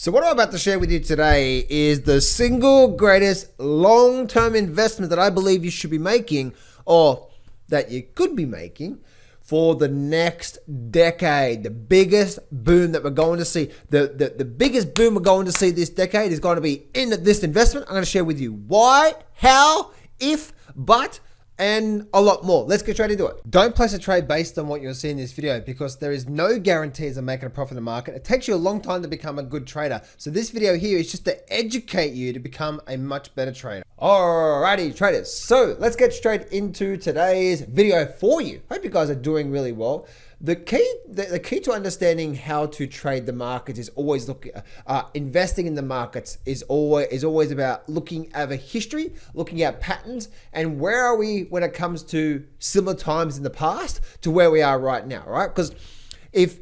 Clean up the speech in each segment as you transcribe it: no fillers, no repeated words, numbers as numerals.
So what I'm about to share with you today is the single greatest long-term investment that I believe you should be making, or that you could be making, for the next decade. The biggest boom that we're going to see, the biggest boom we're going to see this decade is going to be in this investment. I'm going to share with you why, how, if, but, and a lot more. Let's get straight into it. Don't place a trade based on what you're seeing in this video, because there is no guarantees of making a profit in the market. It takes you a long time to become a good trader. So this video here is just to educate you to become a much better trader. Alrighty, traders. So let's get straight into today's video for you. Hope you guys are doing really well. The key to understanding how to trade the markets is always investing in the markets is always about looking over history, looking at patterns, and where are we when it comes to similar times in the past to where we are right now, right? Because if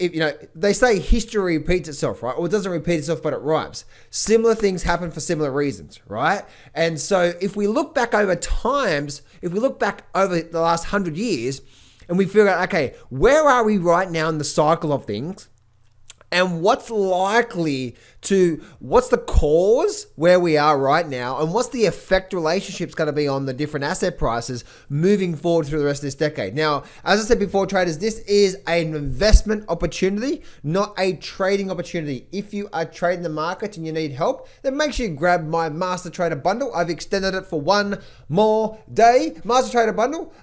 you know, they say history repeats itself, right? Or it doesn't repeat itself, but it rhymes. Similar things happen for similar reasons, right? And so if we look back over times, if we look back over the last 100 years, and we figure out, okay, where are we right now in the cycle of things? And what's the cause where we are right now? And what's the effect relationship's going to be on the different asset prices moving forward through the rest of this decade? Now, as I said before, traders, this is an investment opportunity, not a trading opportunity. If you are trading the market and you need help, then make sure you grab my Master Trader Bundle. I've extended it for one more day. Master Trader Bundle,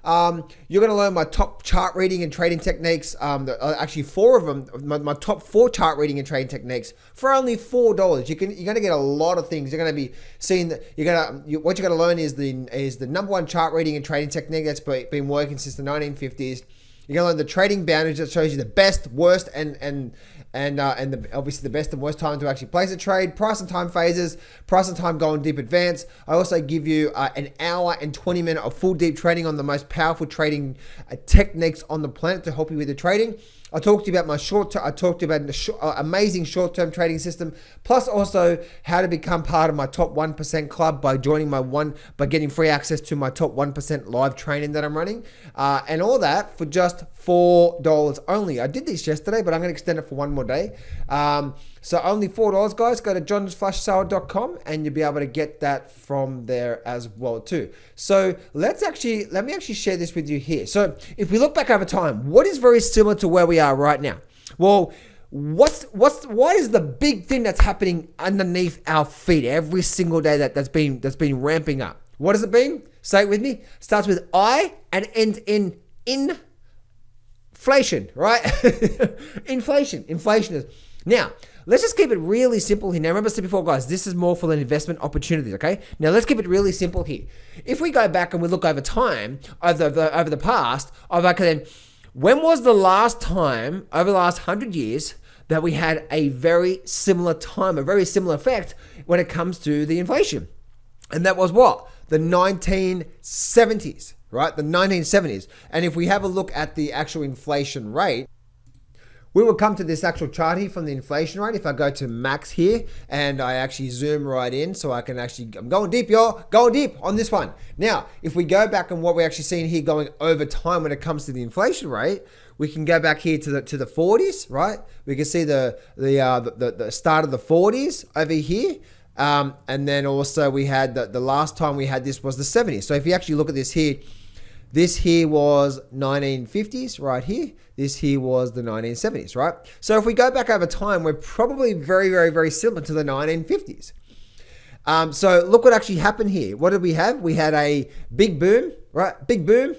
you're going to learn my top chart reading and trading techniques. Actually, 4 of them, my top 4 chart reading and trading techniques for only $4. You're going to get a lot of things. You're going to be seeing that what you're going to learn is the #1 chart reading and trading technique that's been working since the 1950s. You're going to learn the trading boundaries that shows you the best, worst, and obviously the best and worst time to actually place a trade, price and time phases, price and time going deep advance. I also give you an hour and 20 minutes of full deep training on the most powerful trading techniques on the planet to help you with the trading. I talked to you about amazing short-term trading system, plus also how to become part of my top 1% club by joining by getting free access to my top 1% live training that I'm running, and all that for just $4 only. I did this yesterday, but I'm going to extend it for one more day. So only $4, guys. Go to johnsflashsale.com and you'll be able to get that from there as well too. So let me actually share this with you here. So if we look back over time, what is very similar to where we are right now? Well, what is the big thing that's happening underneath our feet every single day that's been ramping up? What has it been? Say it with me. Starts with I and ends in inflation, right? Inflation is. Now, let's just keep it really simple here. Now, remember I said before, guys, this is more for the investment opportunities, okay? Now, let's keep it really simple here. If we go back and we look over time, over the past, then when was the last time, over the last 100 years, that we had a very similar time, a very similar effect when it comes to the inflation? And that was what? The 1970s, right? The 1970s. And if we have a look at the actual inflation rate, we will come to this actual chart here from the inflation rate. If I go to max here and I actually zoom right in so I can I'm going deep, y'all, going deep on this one. Now, if we go back and what we're actually seeing here going over time when it comes to the inflation rate, we can go back here to the 40s, right? We can see the start of the 40s over here. And then also we had the last time we had this was the 70s. So if you actually look at this here was 1950s right here. This here was the 1970s, right? So if we go back over time, we're probably very, very, very similar to the 1950s. So look what actually happened here. What did we have? We had a big boom, right? Big boom,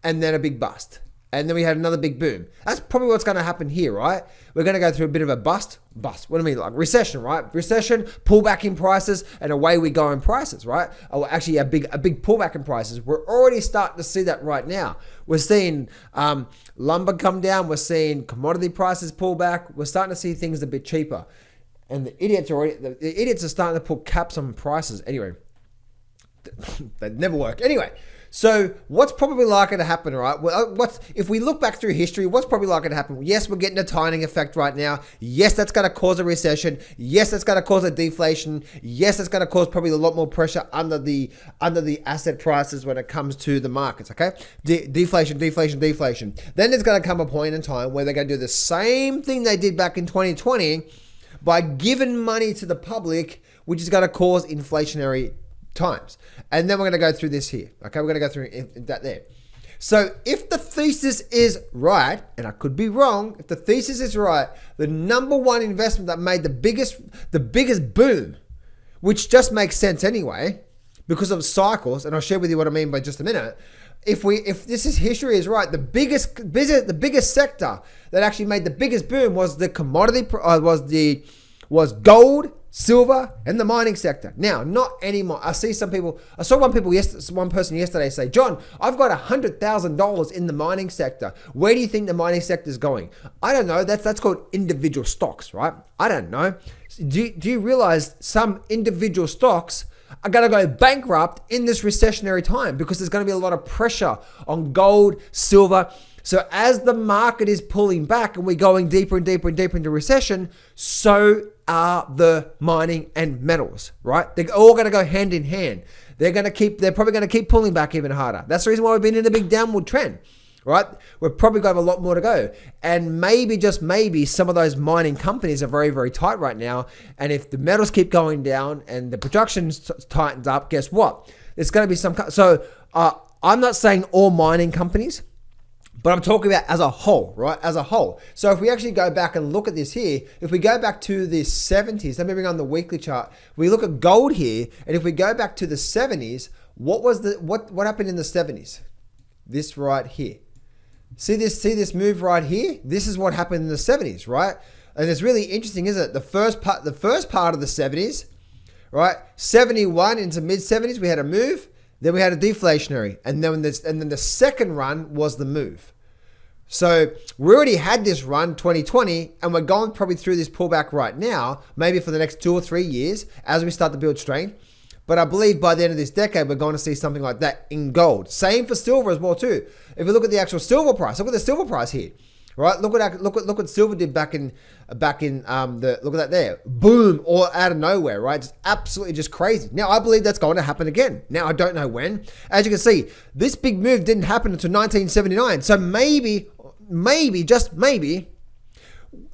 and then a big bust. And then we had another big boom. That's probably what's going to happen here, right? We're going to go through a bit of a bust. What do I mean? Like recession, right? Recession, pullback in prices, and away we go in prices, right? Oh, actually a big pullback in prices. We're already starting to see that right now. We're seeing lumber come down. We're seeing commodity prices pull back. We're starting to see things a bit cheaper. And the idiots are starting to put caps on prices. Anyway, that never work. Anyway. So what's probably likely to happen, right? Well, if we look back through history, what's probably likely to happen? Yes, we're getting a tightening effect right now. Yes, that's going to cause a recession. Yes, that's going to cause a deflation. Yes, that's going to cause probably a lot more pressure under the asset prices when it comes to the markets, okay? Deflation. Then there's going to come a point in time where they're going to do the same thing they did back in 2020, by giving money to the public, which is going to cause inflationary times. And then we're going to go through this here. Okay, we're going to go through that there. So if the thesis is right, and I could be wrong, if the thesis is right, the number one investment that made the biggest boom, which just makes sense anyway, because of cycles, and I'll share with you what I mean by just a minute. If history is right, the biggest sector that actually made the biggest boom was the commodity, was gold, silver, and the mining sector. Now, not anymore. I saw one person yesterday say, John, I've got $100,000 in the mining sector. Where do you think the mining sector is going? I don't know. That's called individual stocks, right? I don't know. Do you realize some individual stocks are going to go bankrupt in this recessionary time because there's going to be a lot of pressure on gold, silver. So as the market is pulling back and we're going deeper and deeper and deeper into recession, so are the mining and metals, right? They're all going to go hand in hand. They're probably going to keep pulling back even harder. That's the reason why we've been in a big downward trend, right? We've probably got a lot more to go. And maybe, just maybe, some of those mining companies are very, very tight right now. And if the metals keep going down and the production tightens up, guess what? There's going to be some... So I'm not saying all mining companies, but I'm talking about as a whole, right? As a whole. So if we actually go back and look at this here, if we go back to the 70s, let me bring on the weekly chart. We look at gold here, and if we go back to the 70s, what happened in the 70s? This right here. See this move right here? This is what happened in the 70s, right? And it's really interesting, isn't it? The first part of the 70s, right? 71 into mid 70s, we had a move. Then we had a deflationary, and then the second run was the move. So we already had this run 2020, and we're going probably through this pullback right now, maybe for the next 2 or 3 years as we start to build strength. But I believe by the end of this decade, we're going to see something like that in gold. Same for silver as well too. If we look at the actual silver price, look at the silver price here. Right, look what silver did back in look at that there, boom, all out of nowhere, right? Just absolutely just crazy. Now I believe that's going to happen again. Now I don't know when. As you can see, this big move didn't happen until 1979. So maybe just maybe,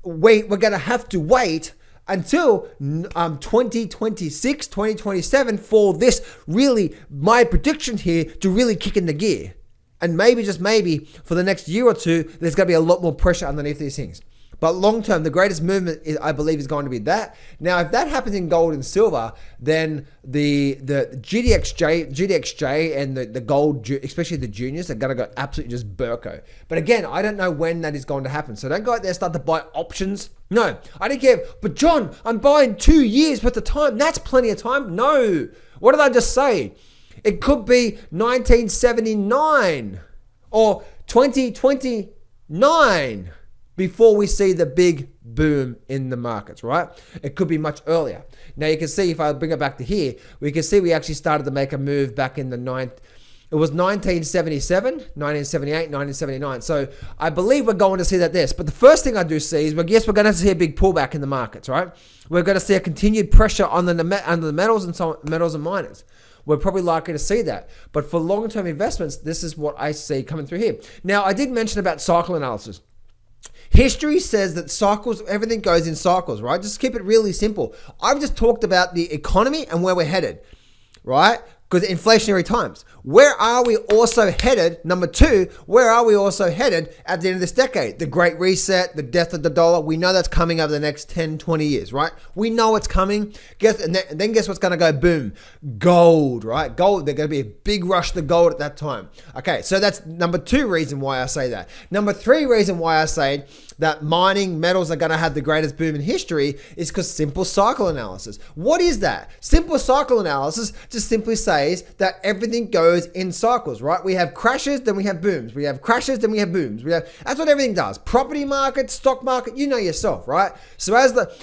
we're going to have to wait until 2026, 2027 for this really, my prediction here, to really kick in the gear. And maybe, just maybe, for the next year or two, there's going to be a lot more pressure underneath these things. But long term, the greatest movement, I believe, is going to be that. Now, if that happens in gold and silver, then the GDXJ and the gold, especially the juniors, are going to go absolutely just burko. But again, I don't know when that is going to happen. So don't go out there and start to buy options. No, I don't care. But John, I'm buying 2 years worth of time. That's plenty of time. No. What did I just say? It could be 1979 or 2029 before we see the big boom in the markets, right? It could be much earlier. Now you can see, if I bring it back to here, we can see we actually started to make a move back in it was 1977, 1978, 1979. So I believe we're going to see that this. But the first thing I do see is, we're going to see a big pullback in the markets, right? We're going to see a continued pressure on the metals and miners. We're probably likely to see that. But for long-term investments, this is what I see coming through here. Now, I did mention about cycle analysis. History says that cycles, everything goes in cycles, right? Just keep it really simple. I've just talked about the economy and where we're headed, right? Because inflationary times. Where are we also headed? Number two, where are we also headed at the end of this decade? The Great Reset, the death of the dollar. We know that's coming over the next 10, 20 years, right? We know it's coming. Then guess what's going to go boom? Gold, right? Gold, there's going to be a big rush to gold at that time. Okay, so that's number two reason why I say that. Number three reason why I say that mining metals are going to have the greatest boom in history is because simple cycle analysis. What is that? Simple cycle analysis just simply says that everything goes in cycles, right? We have crashes, then we have booms. We have crashes, then we have booms. That's what everything does. Property market, stock market, you know yourself, right? So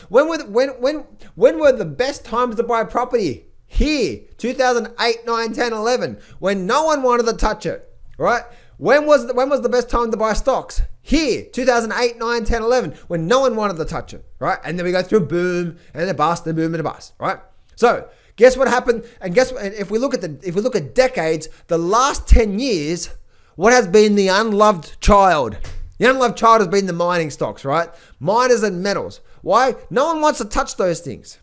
when were the best times to buy a property? Here, 2008, 9, 10, 11, when no one wanted to touch it, right? When was the best time to buy stocks? Here, 2008, 9, 10, 11, when no one wanted to touch it, right? And then we go through a boom and a bust, a boom and a bust, right? So guess what happened? And guess what? If we look at decades, the last 10 years, what has been the unloved child? The unloved child has been the mining stocks, right? Miners and metals. Why? No one wants to touch those things.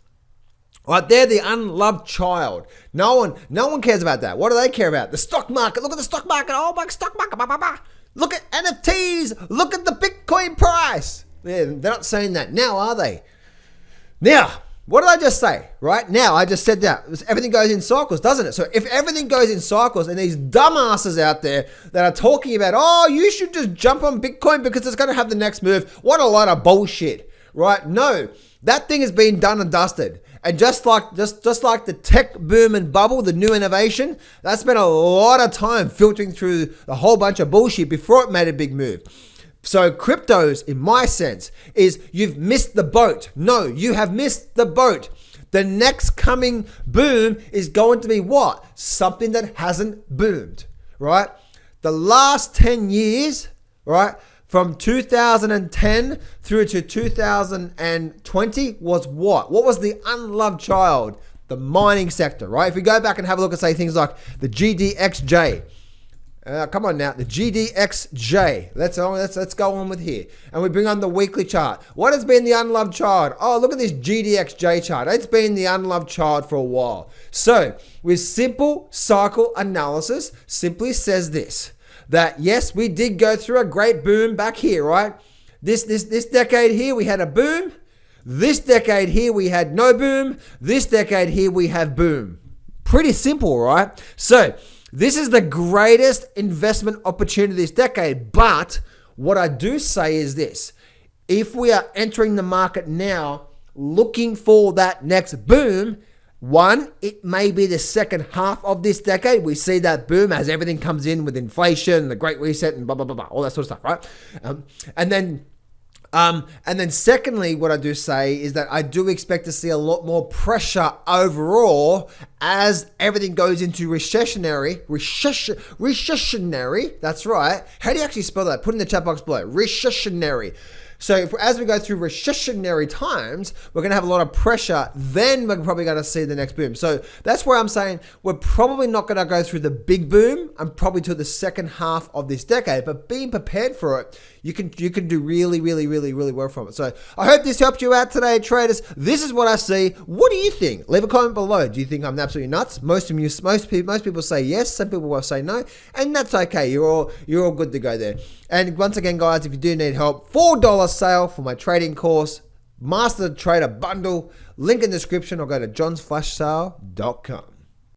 Right, they're the unloved child. No one cares about that. What do they care about? The stock market. Look at the stock market. Oh my stock market. Blah, blah, blah. Look at NFTs. Look at the Bitcoin price. Yeah, they're not saying that now, are they? Now, what did I just say? Right now, I just said that everything goes in cycles, doesn't it? So if everything goes in cycles, and these dumbasses out there that are talking about, oh, you should just jump on Bitcoin because it's going to have the next move. What a lot of bullshit, right? No, that thing has been done and dusted. And just like the tech boom and bubble, the new innovation, that's been a lot of time filtering through a whole bunch of bullshit before it made a big move. So cryptos, in my sense, is you've missed the boat. No, you have missed the boat. The next coming boom is going to be what? Something that hasn't boomed, right? The last 10 years, right? From 2010 through to 2020 was what? What was the unloved child? The mining sector, right? If we go back and have a look at, say, things like the GDXJ. Come on now, the GDXJ. Let's go on with here. And we bring on the weekly chart. What has been the unloved child? Oh, look at this GDXJ chart. It's been the unloved child for a while. So, with simple cycle analysis, simply says this. That yes, we did go through a great boom back here, right? This decade here, we had a boom. This decade here, we had no boom. This decade here, we have boom. Pretty simple, right? So this is the greatest investment opportunity this decade. But what I do say is this. If we are entering the market now, looking for that next boom, one, it may be the second half of this decade. We see that boom as everything comes in with inflation, the Great Reset, and blah, blah, blah, blah, all that sort of stuff, right? And then secondly, what I do say is that I do expect to see a lot more pressure overall as everything goes into recessionary, that's right. How do you actually spell that? Put in the chat box below, recessionary. So as we go through recessionary times, we're going to have a lot of pressure. Then we're probably going to see the next boom. So that's where I'm saying we're probably not going to go through the big boom and probably to the second half of this decade. But being prepared for it, you can do really, really, really, really well from it. So I hope this helped you out today, traders. This is what I see. What do you think? Leave a comment below. Do you think I'm absolutely nuts? Most people say yes. Some people will say no, and that's okay. You're all good to go there. And once again, guys, if you do need help, $4 sale for my trading course, Master Trader Bundle. Link in the description, or go to johnsflashsale.com.